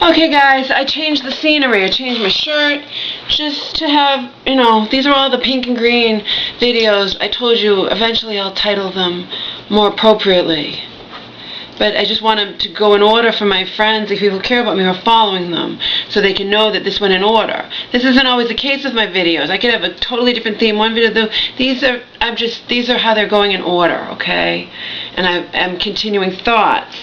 Okay guys, I changed the scenery. I changed my shirt just to have, these are all the pink and green videos. I told you eventually I'll title them more appropriately. But I just want them to go in order for my friends, if people care about me, who are following them, so they can know that this went in order. This isn't always the case with my videos. I could have a totally different theme. One video, these are how they're going in order, okay? And I'm continuing thoughts.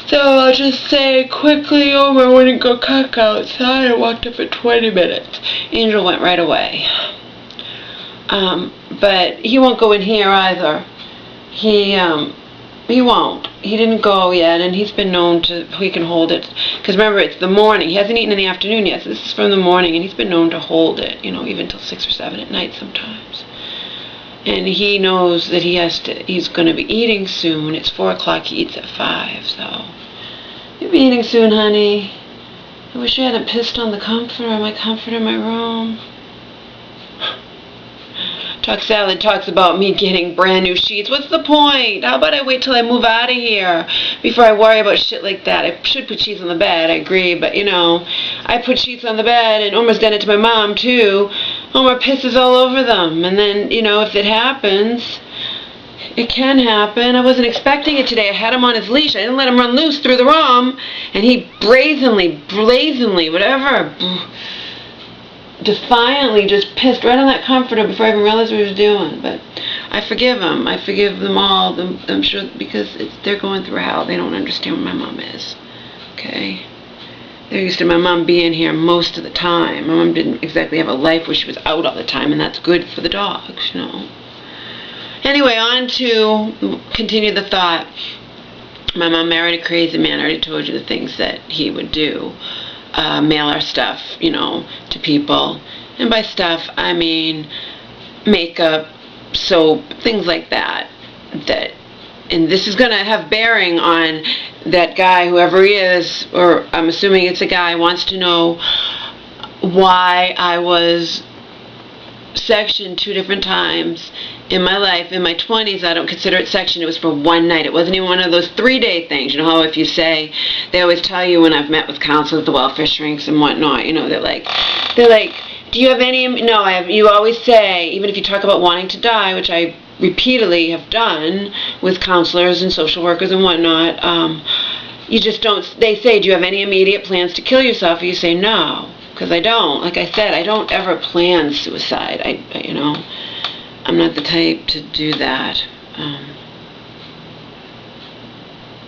So I'll just say quickly, I went and go cack outside. I walked up for 20 minutes. Angel went right away. But he won't go in here either. He won't. He didn't go yet, and he's been known to, he can hold it. Because remember, it's the morning. He hasn't eaten in the afternoon yet, so this is from the morning, and he's been known to hold it, even till 6 or 7 at night sometimes. And he knows that he's going to be eating soon. It's 4 o'clock, he eats at 5, so. You'll be eating soon, honey. I wish I hadn't pissed on the comforter, my comforter in my room. Talk Salad talks about me getting brand new sheets. What's the point? How about I wait till I move out of here before I worry about shit like that? I should put sheets on the bed, I agree, but I put sheets on the bed, and Omar's done it to my mom too. Omar pisses all over them, and then, if it happens, it can happen. I wasn't expecting it today. I had him on his leash. I didn't let him run loose through the room, and he brazenly, defiantly just pissed right on that comforter before I even realized what he was doing. But I forgive him. I forgive them all. I'm sure, because they're going through hell. They don't understand what my mom is. Okay? They're used to my mom being here most of the time. My mom didn't exactly have a life where she was out all the time, and that's good for the dogs, Anyway, on to continue the thought. My mom married a crazy man. I already told you the things that he would do. Mail our stuff, to people. And by stuff, I mean makeup, soap, things like that. And this is going to have bearing on that guy, whoever he is, or I'm assuming it's a guy, wants to know why I was sectioned 2 different times in my life. In my 20s, I don't consider it section. It was for one night. It wasn't even one of those 3-day things. You know how if you say, they always tell you when I've met with counselors, the welfare shrinks and whatnot, they're like, do you have any, no, I have, you always say, even if you talk about wanting to die, which I repeatedly have done with counselors and social workers and whatnot, you just don't, they say, do you have any immediate plans to kill yourself? And you say, no, because I don't. Like I said, I don't ever plan suicide. I'm not the type to do that.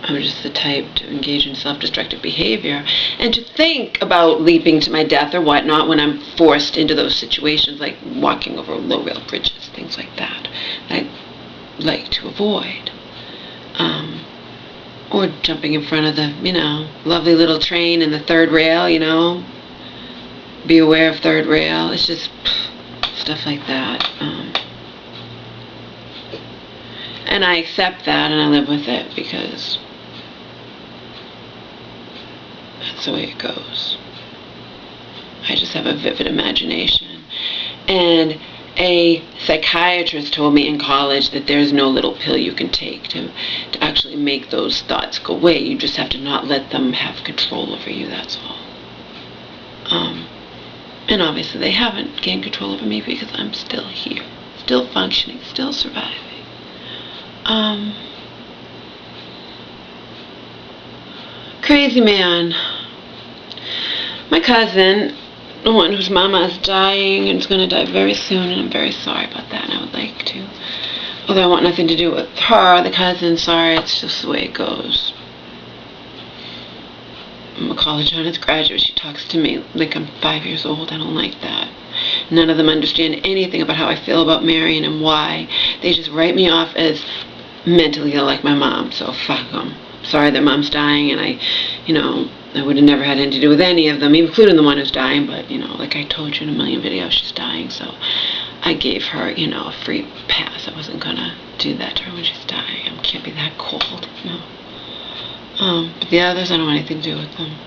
I'm just the type to engage in self-destructive behavior and to think about leaping to my death or whatnot when I'm forced into those situations, like walking over low-rail bridges, things like that. I like to avoid. Or jumping in front of the, lovely little train in the 3rd rail, Be aware of 3rd rail. It's just stuff like that. And I accept that, and I live with it, because that's the way it goes. I just have a vivid imagination. And a psychiatrist told me in college that there's no little pill you can take to actually make those thoughts go away. You just have to not let them have control over you, that's all. And obviously they haven't gained control over me, because I'm still here, still functioning, still surviving. Crazy man. My cousin, the one whose mama is dying and is going to die very soon, and I'm very sorry about that, and I would like to. Although I want nothing to do with her, the cousin, sorry, it's just the way it goes. I'm a college honors graduate. She talks to me like I'm 5 years old. I don't like that. None of them understand anything about how I feel about Marion and why. They just write me off as mentally ill like my mom, so fuck them. Sorry their mom's dying, and I would have never had anything to do with any of them, including the one who's dying, but, like I told you in a million videos, she's dying, so I gave her, a free pass. I wasn't gonna do that to her when she's dying. I can't be that cold, But the others, I don't want anything to do with them.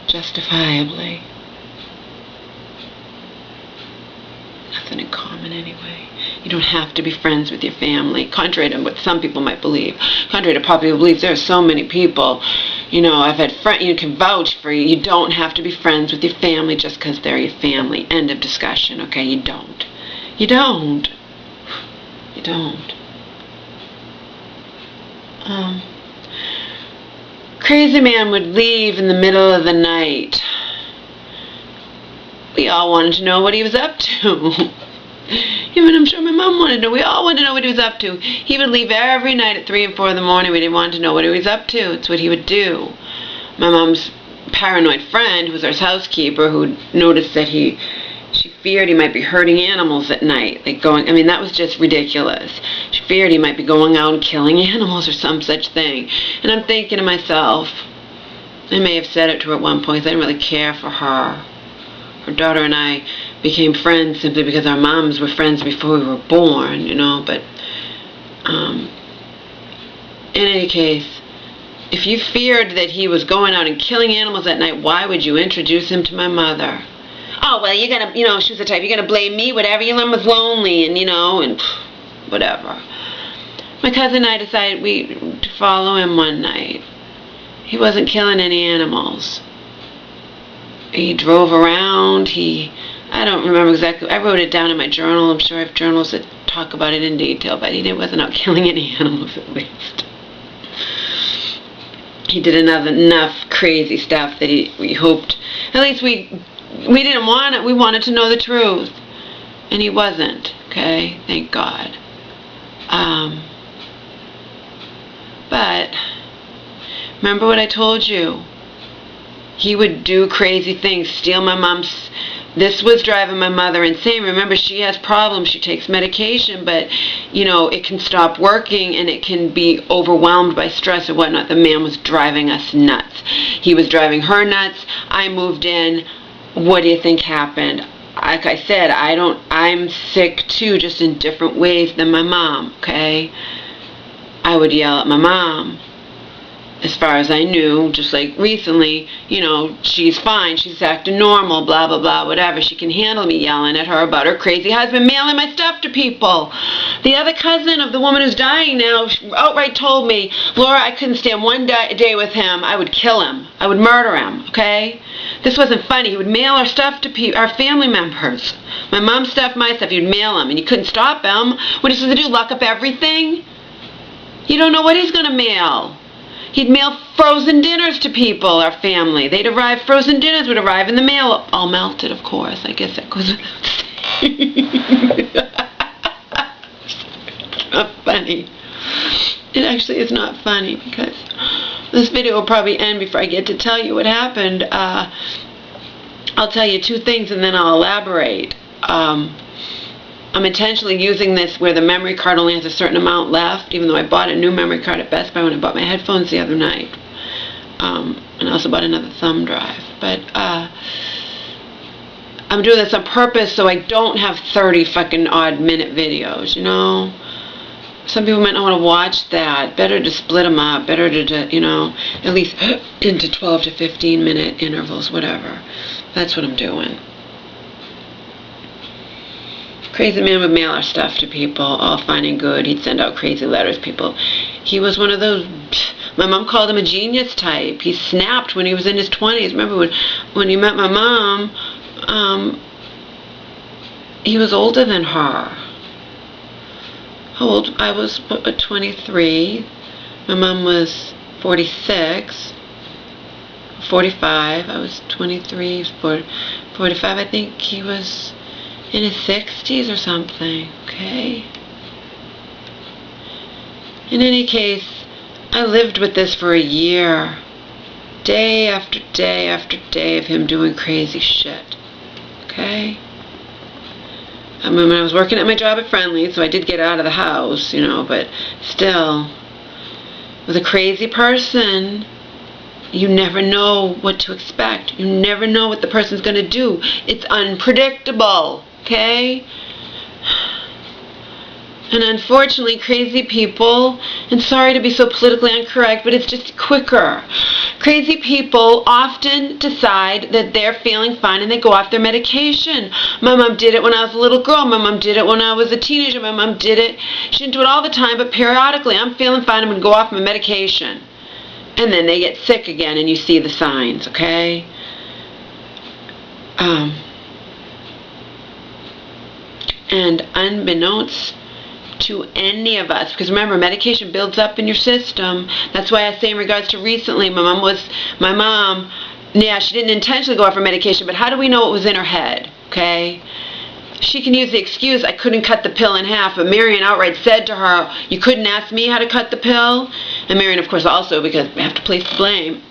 Justifiably. Nothing in common. doing anyway. You don't have to be friends with your family, contrary to what some people might believe. Contrary to popular belief, there are so many people, I've had friends, you can vouch for you. You don't have to be friends with your family just because they're your family. End of discussion, okay? You don't. You don't. You don't. Crazy man would leave in the middle of the night. We all wanted to know what he was up to. Even I'm sure my mom wanted to know. We all wanted to know what he was up to. He would leave every night at 3 and 4 in the morning. We didn't want to know what he was up to. It's what he would do. My mom's paranoid friend, who was our housekeeper, who noticed that she feared he might be hurting animals at night. That was just ridiculous. She feared he might be going out and killing animals or some such thing. And I'm thinking to myself, I may have said it to her at one point, I didn't really care for her. Her daughter and I became friends simply because our moms were friends before we were born, but in any case, if you feared that he was going out and killing animals at night, why would you introduce him to my mother? Oh, well, you're going to, she was the type, you're going to blame me, whatever, your mom was lonely, and whatever. My cousin and I decided to follow him one night. He wasn't killing any animals. He drove around, I don't remember exactly, I wrote it down in my journal. I'm sure I have journals that talk about it in detail, but he wasn't out killing any animals, at least. He did enough crazy stuff that we hoped, at least we didn't want it, we wanted to know the truth. And he wasn't, okay, thank God. But, remember what I told you? He would do crazy things, steal my mom's. This was driving my mother insane. Remember, she has problems. She takes medication, but, it can stop working and it can be overwhelmed by stress or whatnot. The man was driving us nuts. He was driving her nuts. I moved in. What do you think happened? Like I said, I'm sick too, just in different ways than my mom, okay? I would yell at my mom. As far as I knew, just like recently, she's fine, she's acting normal, blah, blah, blah, whatever. She can handle me yelling at her about her crazy husband mailing my stuff to people. The other cousin of the woman who's dying now outright told me, Laura, I couldn't stand one day with him. I would kill him. I would murder him, okay? This wasn't funny. He would mail our stuff to our family members. My mom's stuff, my stuff, he'd mail them, and you couldn't stop him. What are you supposed to do, lock up everything? You don't know what he's going to mail. He'd mail frozen dinners to people, our family. Frozen dinners would arrive in the mail, all melted, of course. I guess that goes without saying. It's not funny. It actually is not funny because this video will probably end before I get to tell you what happened. I'll tell you two things and then I'll elaborate. I'm intentionally using this where the memory card only has a certain amount left, even though I bought a new memory card at Best Buy when I bought my headphones the other night. And I also bought another thumb drive. But I'm doing this on purpose so I don't have 30 fucking odd minute videos, Some people might not want to watch that. Better to split them up. Better to at least into 12 to 15 minute intervals, whatever. That's what I'm doing. Crazy man would mail our stuff to people, all fine and good. He'd send out crazy letters to people. He was one of those, my mom called him a genius type. He snapped when he was in his 20s. Remember when he met my mom, he was older than her. How old? I was 23. My mom was 46. 45. I was 23. 45. I think he was in his 60s or something, okay? In any case, I lived with this for a year. Day after day after day of him doing crazy shit, okay? I mean, when I was working at my job at Friendly, so I did get out of the house, but still, with a crazy person, you never know what to expect. You never know what the person's going to do. It's unpredictable. Okay? And unfortunately, crazy people, and sorry to be so politically incorrect, but it's just quicker. Crazy people often decide that they're feeling fine and they go off their medication. My mom did it when I was a little girl. My mom did it when I was a teenager. My mom did it. She didn't do it all the time, but periodically. I'm feeling fine. I'm going to go off my medication. And then they get sick again, and you see the signs, okay? And unbeknownst to any of us, because remember, medication builds up in your system. That's why I say in regards to recently, my mom, yeah, she didn't intentionally go off her medication, but how do we know what was in her head, okay? She can use the excuse, I couldn't cut the pill in half, but Marion outright said to her, you couldn't ask me how to cut the pill? And Marion, of course, also, because we have to place the blame,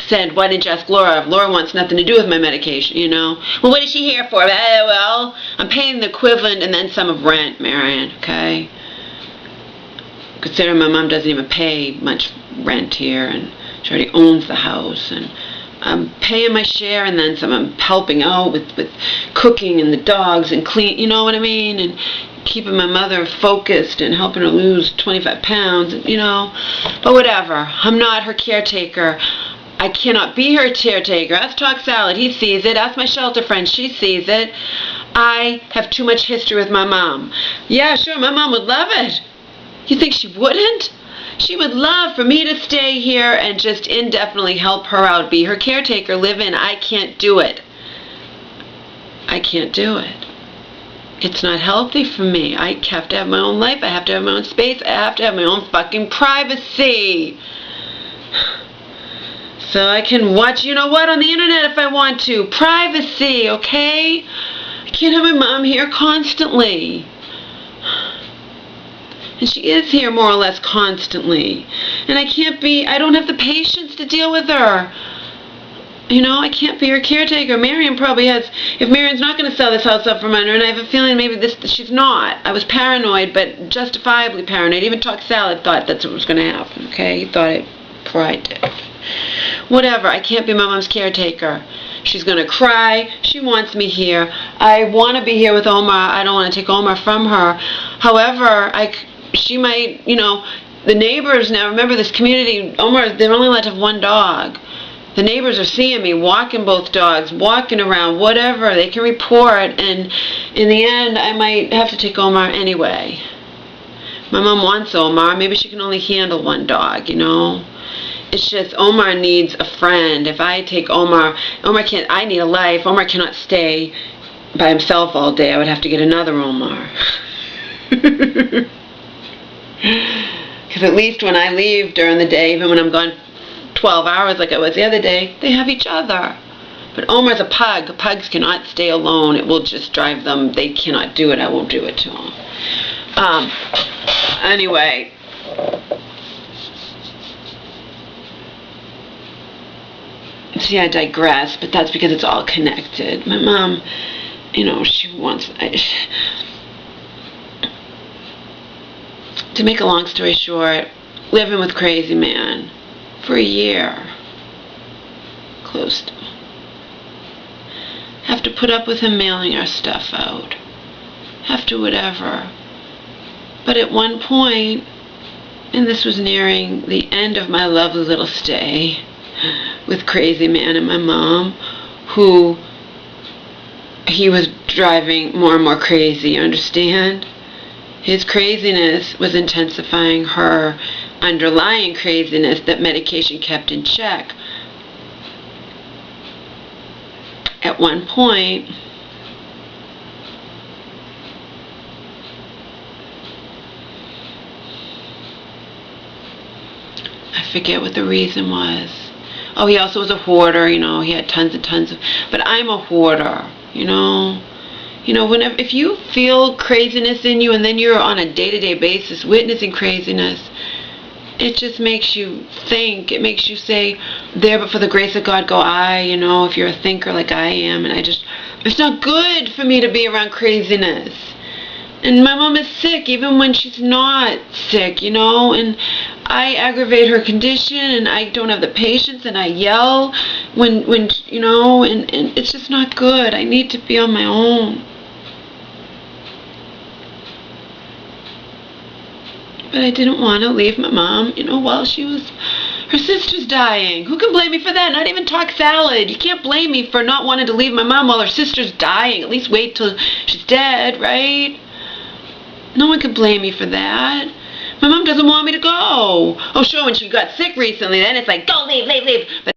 said, why didn't you ask Laura? Laura wants nothing to do with my medication, you know. Well, what is she here for? Well, I'm paying the equivalent and then some of rent, Marion, okay? Consider my mom doesn't even pay much rent here, and she already owns the house, and I'm paying my share and then some. I'm helping out with cooking and the dogs and clean, you know what I mean? And keeping my mother focused and helping her lose 25 pounds, you know. But whatever. I'm not her caretaker. I cannot be her caretaker. Ask Talk Salad. He sees it. Ask my shelter friend. She sees it. I have too much history with my mom. Yeah, sure, my mom would love it. You think she wouldn't? She would love for me to stay here and just indefinitely help her out, be her caretaker, live in. I can't do it. I can't do it. It's not healthy for me. I have to have my own life. I have to have my own space. I have to have my own fucking privacy. So I can watch, you know what, on the internet if I want to. Privacy, okay? I can't have my mom here constantly. And she is here more or less constantly. And I don't have the patience to deal with her. You know, I can't be her caretaker. Marion probably has, if Marion's not going to sell this house up from under, and I have a feeling maybe she's not. I was paranoid, but justifiably paranoid. Even Talk Salad thought that's what was going to happen, okay? He thought it before I did. Whatever, I can't be my mom's caretaker. She's going to cry. She wants me here. I want to be here with Omar. I don't want to take Omar from her. However, she might, you know, the neighbors now, remember this community, Omar, they're only allowed to have one dog. The neighbors are seeing me walking both dogs, walking around, whatever. They can report, and in the end, I might have to take Omar anyway. My mom wants Omar. Maybe she can only handle one dog, you know. It's just Omar needs a friend. If I take Omar can't, I need a life. Omar cannot stay by himself all day. I would have to get another Omar. Because at least when I leave during the day, even when I'm gone 12 hours like I was the other day, they have each other. But Omar's a pug. Pugs cannot stay alone. It will just drive them. They cannot do it. I won't do it to them. Anyway. See, I digress, but that's because it's all connected. My mom, you know, she wants... to make a long story short, living with crazy man for a year. Close to. Have to put up with him mailing our stuff out. Have to whatever. But at one point, and this was nearing the end of my lovely little stay with crazy man and my mom, who he was driving more and more crazy, you understand? His craziness was intensifying her underlying craziness that medication kept in check. At one point, I forget what the reason was. Oh, he also was a hoarder, you know, he had tons and tons of, but I'm a hoarder, you know. You know, if you feel craziness in you and then you're on a day-to-day basis witnessing craziness, it just makes you think. It makes you say, there but for the grace of God go I, you know, if you're a thinker like I am. And it's not good for me to be around craziness. And my mom is sick even when she's not sick, you know, and I aggravate her condition and I don't have the patience and I yell when you know, and it's just not good. I need to be on my own. But I didn't want to leave my mom, while her sister's dying. Who can blame me for that? Not even talk salad. You can't blame me for not wanting to leave my mom while her sister's dying. At least wait till she's dead, right? No one can blame me for that. My mom doesn't want me to go. Oh, sure, when she got sick recently, then it's like, go, leave. But